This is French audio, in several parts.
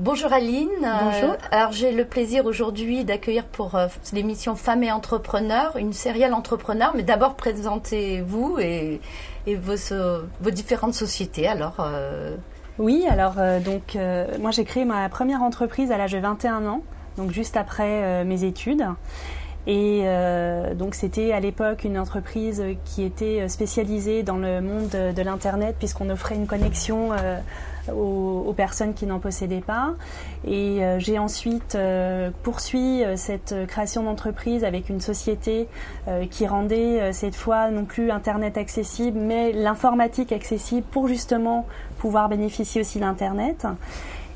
Bonjour Aline. Bonjour. Alors j'ai le plaisir aujourd'hui d'accueillir pour l'émission Femmes et Entrepreneurs, une serial entrepreneur. Mais d'abord présentez-vous et vos différentes sociétés. Alors. Oui, alors moi j'ai créé ma première entreprise à l'âge de 21 ans, donc juste après mes études. Et donc c'était à l'époque une entreprise qui était spécialisée dans le monde de l'Internet, puisqu'on offrait une connexion aux personnes qui n'en possédaient pas. Et j'ai ensuite poursuivi cette création d'entreprise avec une société qui rendait cette fois non plus Internet accessible, mais l'informatique accessible pour justement pouvoir bénéficier aussi d'Internet.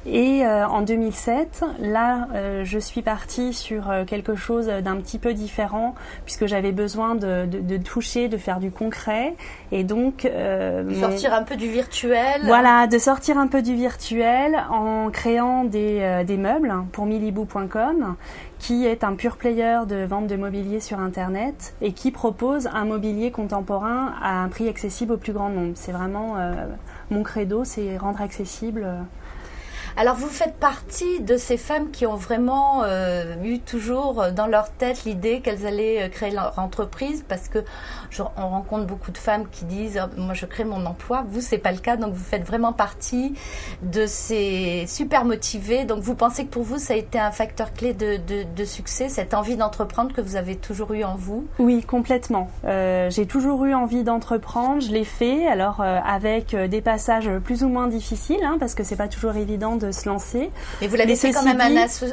Et en 2007, là, je suis partie sur quelque chose d'un petit peu différent, puisque j'avais besoin de toucher, de faire du concret, et donc sortir un peu du virtuel. Voilà, de sortir un peu du virtuel en créant des meubles pour Milibou.com, qui est un pure player de vente de mobilier sur Internet et qui propose un mobilier contemporain à un prix accessible au plus grand nombre. C'est vraiment mon credo, c'est rendre accessible. Alors vous faites partie de ces femmes qui ont vraiment eu toujours dans leur tête l'idée qu'elles allaient créer leur entreprise, parce que on rencontre beaucoup de femmes qui disent moi je crée mon emploi. Vous c'est pas le cas, donc vous faites vraiment partie de ces super motivées. Donc vous pensez que pour vous ça a été un facteur clé de succès, cette envie d'entreprendre que vous avez toujours eu en vous? Oui, complètement. J'ai toujours eu envie d'entreprendre, je l'ai fait, alors avec des passages plus ou moins difficiles, parce que c'est pas toujours évident de se lancer. Mais vous l'avez fait quand même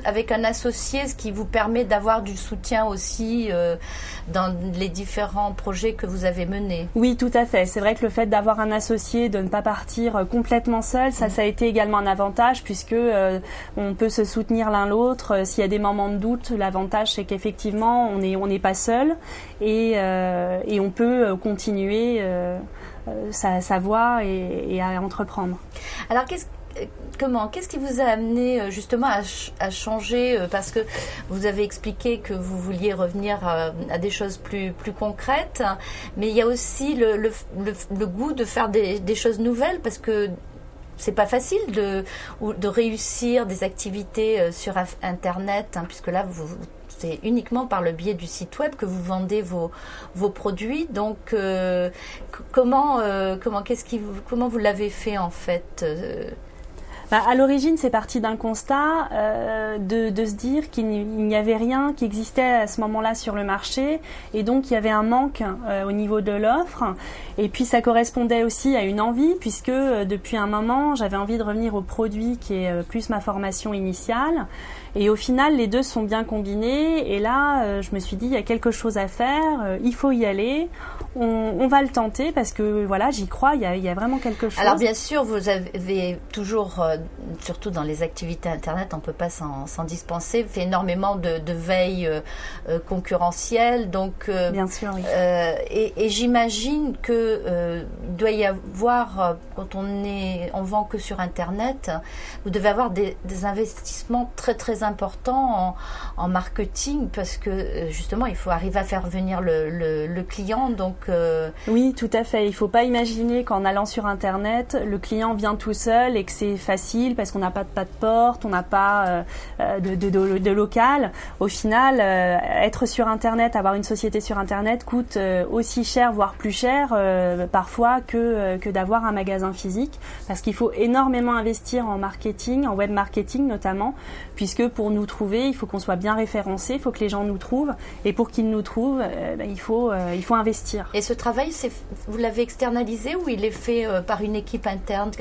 avec un associé, ce qui vous permet d'avoir du soutien aussi dans les différents projets que vous avez menés. Oui, tout à fait. C'est vrai que le fait d'avoir un associé, de ne pas partir complètement seul, ça a été également un avantage, puisque on peut se soutenir l'un l'autre. S'il y a des moments de doute, l'avantage c'est qu'effectivement on n'est pas seul et on peut continuer sa voie et à entreprendre. Alors qu'est-ce qui vous a amené justement à changer, parce que vous avez expliqué que vous vouliez revenir à des choses plus concrètes, mais il y a aussi le goût de faire des choses nouvelles, parce que c'est pas facile de réussir des activités sur Internet, puisque là c'est uniquement par le biais du site web que vous vendez vos produits. Donc comment vous l'avez fait en fait? À l'origine, c'est parti d'un constat de se dire qu'il n'y avait rien qui existait à ce moment-là sur le marché, et donc il y avait un manque au niveau de l'offre. Et puis ça correspondait aussi à une envie, puisque depuis un moment, j'avais envie de revenir au produit qui est plus ma formation initiale. Et au final, les deux sont bien combinés. Et là, je me suis dit, il y a quelque chose à faire, il faut y aller. On va le tenter, parce que voilà, j'y crois, il y a vraiment quelque chose. Alors bien sûr, vous avez toujours, surtout dans les activités Internet, on ne peut pas s'en dispenser, fait énormément de veille concurrentielle. Donc, bien sûr, oui. Et j'imagine que il doit y avoir, quand on vend que sur Internet, vous devez avoir des investissements très très importants en marketing, parce que justement, il faut arriver à faire venir le client. Donc oui, tout à fait. Il ne faut pas imaginer qu'en allant sur Internet, le client vient tout seul et que c'est facile parce qu'on n'a pas de pas de porte, on n'a pas de local. Au final, être sur Internet, avoir une société sur Internet coûte aussi cher, voire plus cher parfois que d'avoir un magasin physique, parce qu'il faut énormément investir en marketing, en web marketing notamment, puisque pour nous trouver, il faut qu'on soit bien référencé, il faut que les gens nous trouvent, et pour qu'ils nous trouvent, il faut investir. Et ce travail, vous l'avez externalisé ou il est fait par une équipe interne?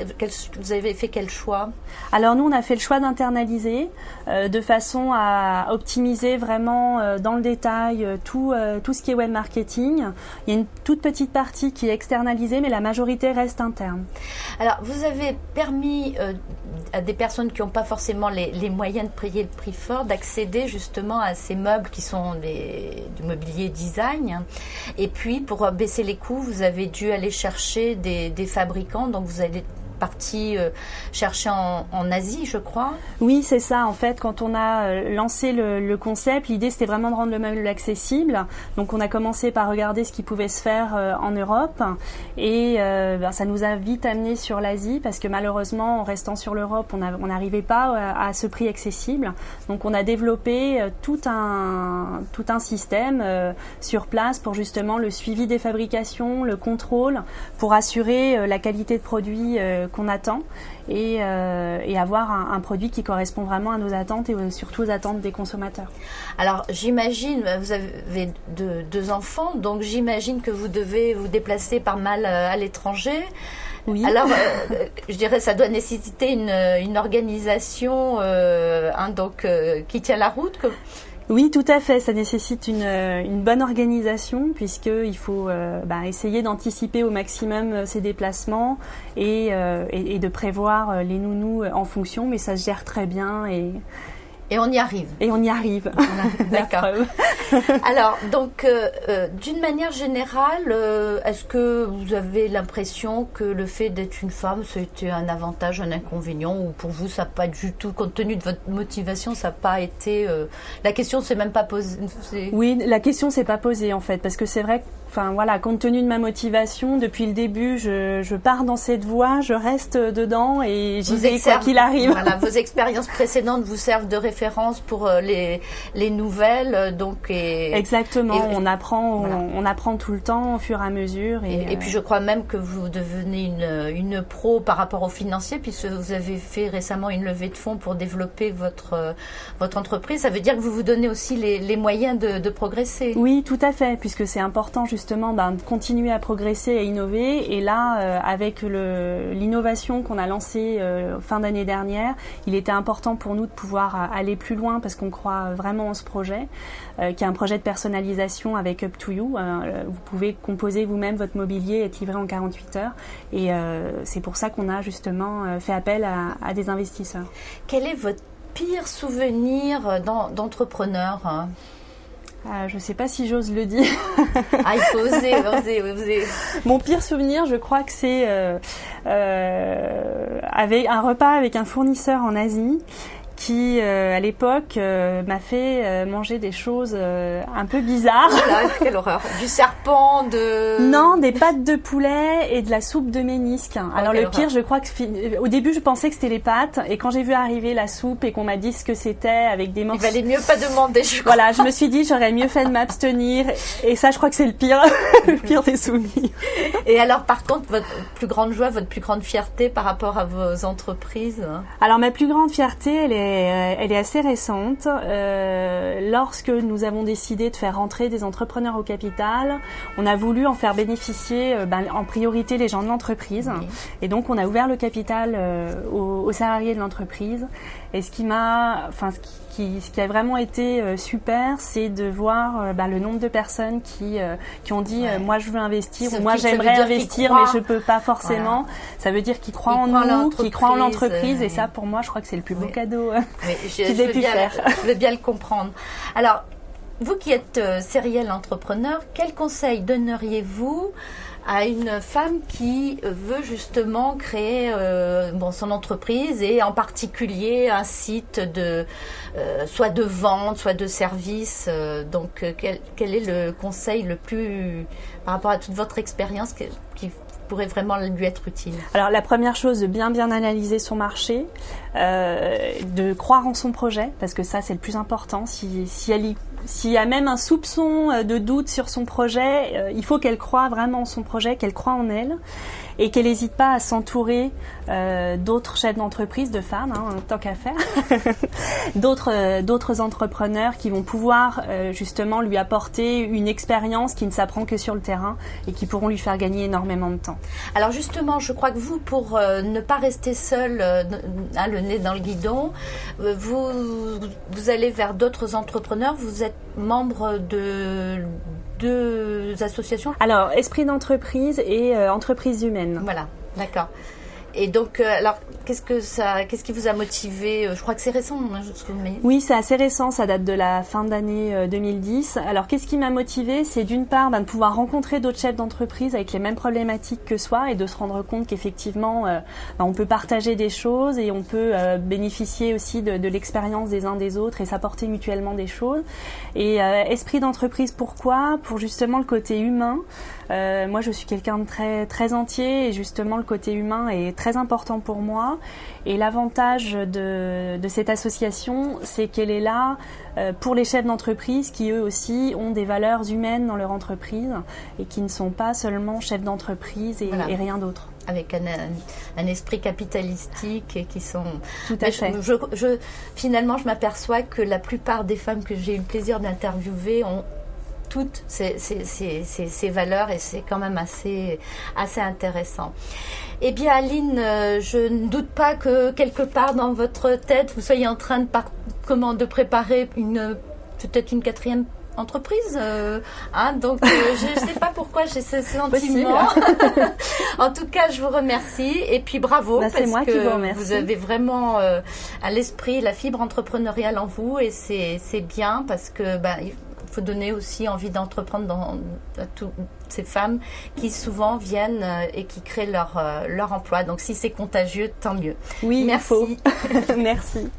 Vous avez fait quel choix? Alors nous, on a fait le choix d'internaliser de façon à optimiser vraiment dans le détail tout ce qui est web marketing. Il y a une toute petite partie qui est externalisée, mais la majorité reste interne. Alors, vous avez permis à des personnes qui n'ont pas forcément les moyens de payer le prix fort d'accéder justement à ces meubles qui sont du mobilier design. Et puis, pour baisser les coûts, vous avez dû aller chercher des fabricants, donc vous avez partis chercher en Asie, je crois. Oui, c'est ça. En fait, quand on a lancé le concept, l'idée c'était vraiment de rendre le meuble accessible. Donc on a commencé par regarder ce qui pouvait se faire en Europe et ça nous a vite amené sur l'Asie parce que malheureusement, en restant sur l'Europe, on n'arrivait pas à ce prix accessible. Donc on a développé tout un système sur place pour justement le suivi des fabrications, le contrôle, pour assurer la qualité de produit qu'on attend et avoir un produit qui correspond vraiment à nos attentes et surtout aux attentes des consommateurs. Alors j'imagine, vous avez deux enfants, donc j'imagine que vous devez vous déplacer pas mal à l'étranger. Oui. Alors, je dirais, ça doit nécessiter une organisation qui tient la route. Oui, tout à fait. Ça nécessite une bonne organisation puisqu'il faut essayer d'anticiper au maximum ces déplacements et de prévoir les nounous en fonction, mais ça se gère très bien et on y arrive. Et on y arrive. D'accord. Alors, donc, d'une manière générale, est-ce que vous avez l'impression que le fait d'être une femme, c'était un avantage, un inconvénient, ou pour vous, ça n'a pas du tout, compte tenu de votre motivation, ça n'a pas été... la question ne s'est même pas posée. Oui, la question ne s'est pas posée, en fait, parce que c'est vrai que, compte tenu de ma motivation, depuis le début, je pars dans cette voie, je reste dedans et j'y vais quoi qu'il arrive. Voilà, vos expériences précédentes vous servent de référence pour les nouvelles, donc. Exactement, on apprend tout le temps au fur et à mesure. Et puis je crois même que vous devenez une pro par rapport au financier, puisque vous avez fait récemment une levée de fonds pour développer votre entreprise. Ça veut dire que vous vous donnez aussi les moyens de progresser. Oui, tout à fait, puisque c'est important justement de continuer à progresser et innover. Et là, avec l'innovation qu'on a lancée fin d'année dernière, il était important pour nous de pouvoir aller plus loin parce qu'on croit vraiment en ce projet, qui est un projet de personnalisation avec Up to You. Vous pouvez composer vous-même votre mobilier et être livré en 48 heures. Et c'est pour ça qu'on a justement fait appel à des investisseurs. Quel est votre pire souvenir d'entrepreneur, hein? Je ne sais pas si j'ose le dire. Il faut oser. Mon pire souvenir, je crois que c'est avec un repas avec un fournisseur en Asie qui, à l'époque, m'a fait manger des choses un peu bizarres. Oh là, quelle horreur. Du serpent, Non, des pâtes de poulet et de la soupe de ménisque. Alors le pire, je crois que au début, je pensais que c'était les pâtes, et quand j'ai vu arriver la soupe et qu'on m'a dit ce que c'était avec des morceaux... Il valait mieux pas demander, je crois. Voilà, je me suis dit, j'aurais mieux fait de m'abstenir, et ça, je crois que c'est le pire, le pire des souvenirs. Et alors, par contre, votre plus grande joie, votre plus grande fierté par rapport à vos entreprises? Alors, ma plus grande fierté, elle est assez récente. Lorsque nous avons décidé de faire rentrer des entrepreneurs au capital, on a voulu en faire bénéficier en priorité les gens de l'entreprise. Oui. Et donc, on a ouvert le capital aux salariés de l'entreprise. Et ce qui a vraiment été super, c'est de voir le nombre de personnes qui ont dit moi je veux investir, ou moi j'aimerais investir mais je peux pas forcément. Voilà. Ça veut dire qu'ils croient en nous, qu'ils croient en l'entreprise, et ça pour moi je crois que c'est le plus beau cadeau qu'ils aient pu faire. Je veux bien le comprendre. Alors, vous qui êtes serial entrepreneur, quel conseil donneriez-vous à une femme qui veut justement créer son entreprise, et en particulier un site soit de vente, soit de service. Donc, quel est le conseil le plus, par rapport à toute votre expérience, qui pourrait vraiment lui être utile? Alors, la première chose, de bien analyser son marché, de croire en son projet, parce que ça, c'est le plus important. S'il y a même un soupçon de doute sur son projet, il faut qu'elle croie vraiment en son projet, qu'elle croie en elle, et qu'elle n'hésite pas à s'entourer d'autres chefs d'entreprise, de femmes, tant qu'à faire, d'autres entrepreneurs qui vont pouvoir justement lui apporter une expérience qui ne s'apprend que sur le terrain et qui pourront lui faire gagner énormément de temps. Alors justement, je crois que vous, pour ne pas rester seul, le nez dans le guidon, vous allez vers d'autres entrepreneurs. Vous êtes membre de deux associations? Alors, Esprit d'entreprise et Entreprise humaine. Voilà, d'accord. Et donc, alors, qu'est-ce qui vous a motivé? Je crois que c'est récent, hein, Oui, c'est assez récent, ça date de la fin d'année 2010. Alors, qu'est-ce qui m'a motivée? C'est d'une part de pouvoir rencontrer d'autres chefs d'entreprise avec les mêmes problématiques que soi et de se rendre compte qu'effectivement, on peut partager des choses et on peut bénéficier aussi de l'expérience des uns des autres et s'apporter mutuellement des choses. Et esprit d'entreprise, pourquoi? Pour justement le côté humain. Moi, je suis quelqu'un de très entier et justement, le côté humain est très important pour moi. Et l'avantage de cette association, c'est qu'elle est là pour les chefs d'entreprise qui, eux aussi, ont des valeurs humaines dans leur entreprise et qui ne sont pas seulement chefs d'entreprise et rien d'autre. Avec un esprit capitalistique et qui sont... Tout à fait. Finalement, je m'aperçois que la plupart des femmes que j'ai eu le plaisir d'interviewer ont toutes ces valeurs et c'est quand même assez intéressant. Eh bien, Aline, je ne doute pas que quelque part dans votre tête, vous soyez en train de préparer peut-être une 4e entreprise, donc je ne sais pas pourquoi j'ai ce sentiment. En tout cas, je vous remercie et puis bravo parce que vous avez vraiment l'esprit, la fibre entrepreneuriale en vous et c'est bien parce que il faut donner aussi envie d'entreprendre à toutes ces femmes qui souvent viennent et qui créent leur emploi. Donc si c'est contagieux, tant mieux. Oui, merci. Merci.